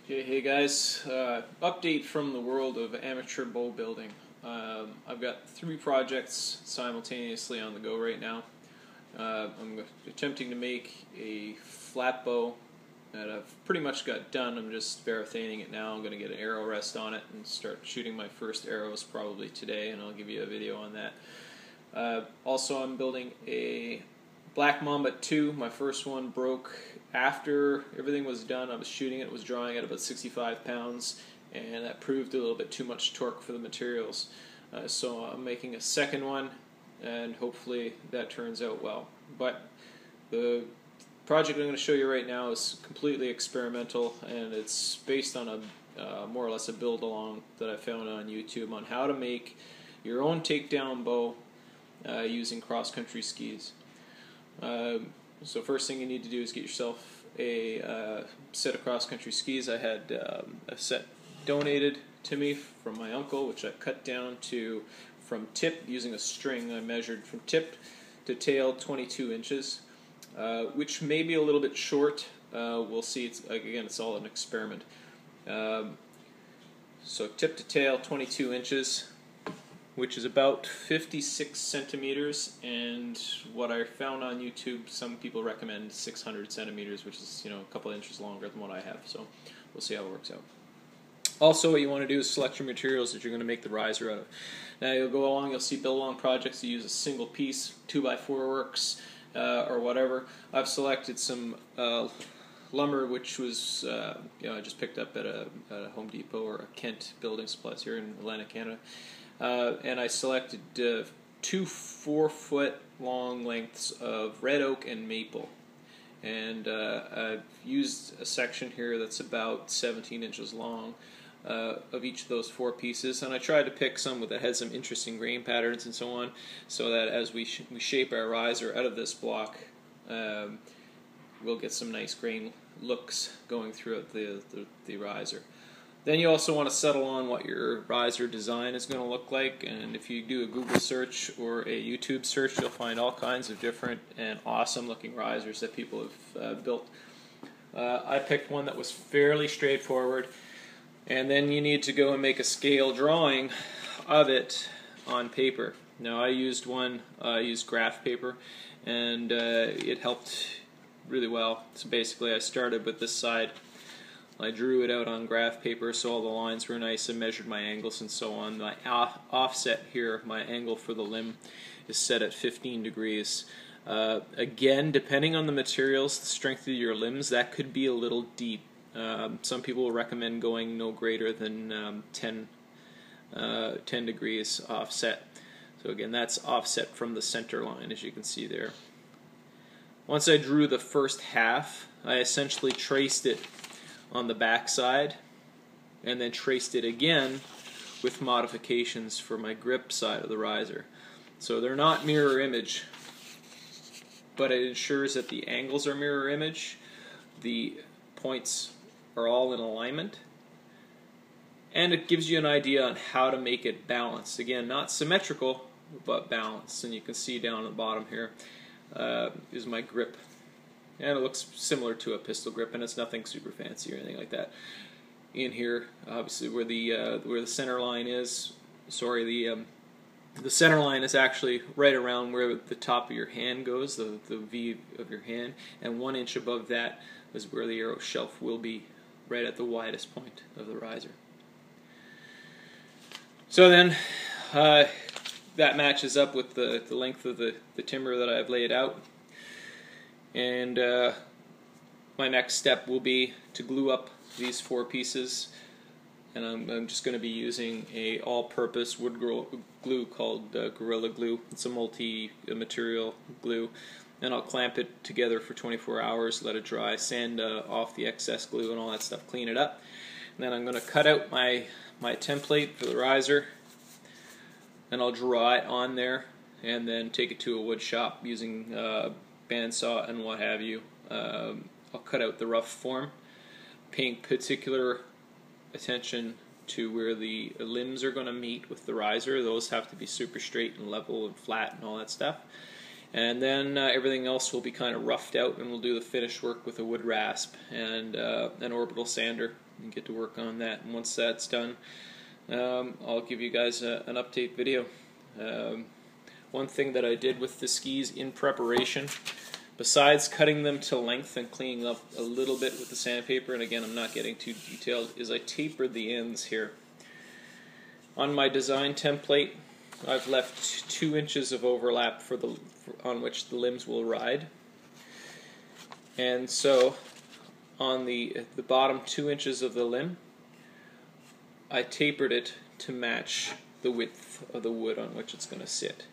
Okay, hey guys, update from the world of amateur bow building. I've got 3 projects simultaneously on the go right now. I'm attempting to make a flat bow that I've pretty much got done. I'm just verathanating it now. I'm going to get an arrow rest on it and start shooting my first arrows probably today, and I'll give you a video on that. Also, I'm building a Black Mamba 2. My first one broke after everything was done. I was shooting it, was drawing at about 65 pounds, and that proved a little bit too much torque for the materials. So I'm making a second one, and hopefully that turns out well. But the project I'm going to show you right now is completely experimental, and it's based on a more or less a build-along that I found on YouTube on how to make your own takedown bow using cross-country skis. So first thing you need to do is get yourself a set of cross-country skis. I had a set donated to me from my uncle, which I cut down to from tip using a string. I measured from tip to tail 22 inches, which may be a little bit short. We'll see. It's all an experiment. So tip to tail 22 inches. Which is about 56 centimeters, and what I found on YouTube, some people recommend 600 centimeters, which is a couple of inches longer than what I have. So we'll see how it works out. Also, what you want to do is select your materials that you're going to make the riser out of. Now you'll go along, you'll see build along projects that use a single piece, 2x4 works, or whatever. I've selected some lumber, which was I just picked up at a Home Depot or a Kent Building Supplies here in Atlantic, Canada. And I selected 2 4-foot long lengths of red oak and maple. And I've used a section here that's about 17 inches long of each of those 4 pieces. And I tried to pick some that had some interesting grain patterns and so on, so that as we shape our riser out of this block, we'll get some nice grain looks going throughout the riser. Then you also want to settle on what your riser design is going to look like, and if you do a Google search or a YouTube search, you'll find all kinds of different and awesome looking risers that people have built. I picked one that was fairly straightforward, and then you need to go and make a scale drawing of it on paper. Now I used graph paper, and it helped really well. So basically I started with this side. I drew it out on graph paper so all the lines were nice and measured my angles and so on. My offset here, my angle for the limb, is set at 15 degrees. Again, depending on the materials, the strength of your limbs, that could be a little deep. Some people will recommend going no greater than 10 degrees offset. So again, that's offset from the center line, as you can see there. Once I drew the first half, I essentially traced it on the back side, and then traced it again with modifications for my grip side of the riser. So they're not mirror image, but it ensures that the angles are mirror image, the points are all in alignment, and it gives you an idea on how to make it balanced. Again, not symmetrical, but balanced. And you can see down at the bottom here is my grip. And it looks similar to a pistol grip, and it's nothing super fancy or anything like that. In here, obviously, where the center line is, the center line is actually right around where the top of your hand goes, the V of your hand, and 1 inch above that is where the arrow shelf will be, right at the widest point of the riser. So then, that matches up with the length of the timber that I've laid out. And my next step will be to glue up these 4 pieces, and I'm just going to be using a all-purpose wood glue called Gorilla Glue. It's a multi-material glue, and I'll clamp it together for 24 hours, let it dry, sand off the excess glue and all that stuff, clean it up. And then I'm going to cut out my template for the riser, and I'll draw it on there, and then take it to a wood shop using bandsaw and what have you. I'll cut out the rough form, paying particular attention to where the limbs are going to meet with the riser. Those have to be super straight and level and flat and all that stuff. And then everything else will be kind of roughed out, and we'll do the finish work with a wood rasp and an orbital sander and get to work on that. And once that's done, I'll give you guys an update video. One thing that I did with the skis in preparation, besides cutting them to length and cleaning up a little bit with the sandpaper, and again I'm not getting too detailed, is I tapered the ends here. On my design template, I've left 2 inches of overlap on which the limbs will ride, and so on the bottom 2 inches of the limb, I tapered it to match the width of the wood on which it's going to sit.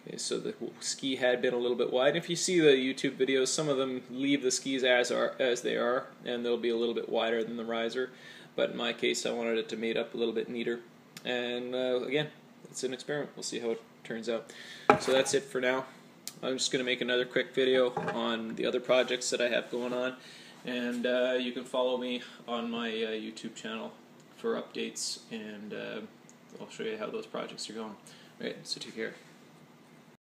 Okay, so the ski had been a little bit wide. If you see the YouTube videos, some of them leave the skis as they are, and they'll be a little bit wider than the riser. But in my case, I wanted it to mate up a little bit neater. And again, it's an experiment. We'll see how it turns out. So that's it for now. I'm just going to make another quick video on the other projects that I have going on. And you can follow me on my YouTube channel for updates, and I'll show you how those projects are going. Alright, so take care.